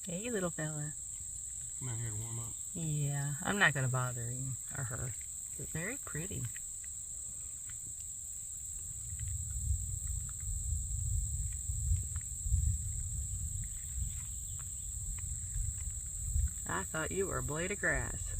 Hey, little fella. Come out here to warm up. Yeah, I'm not gonna bother him or her. They're very pretty. I thought you were a blade of grass.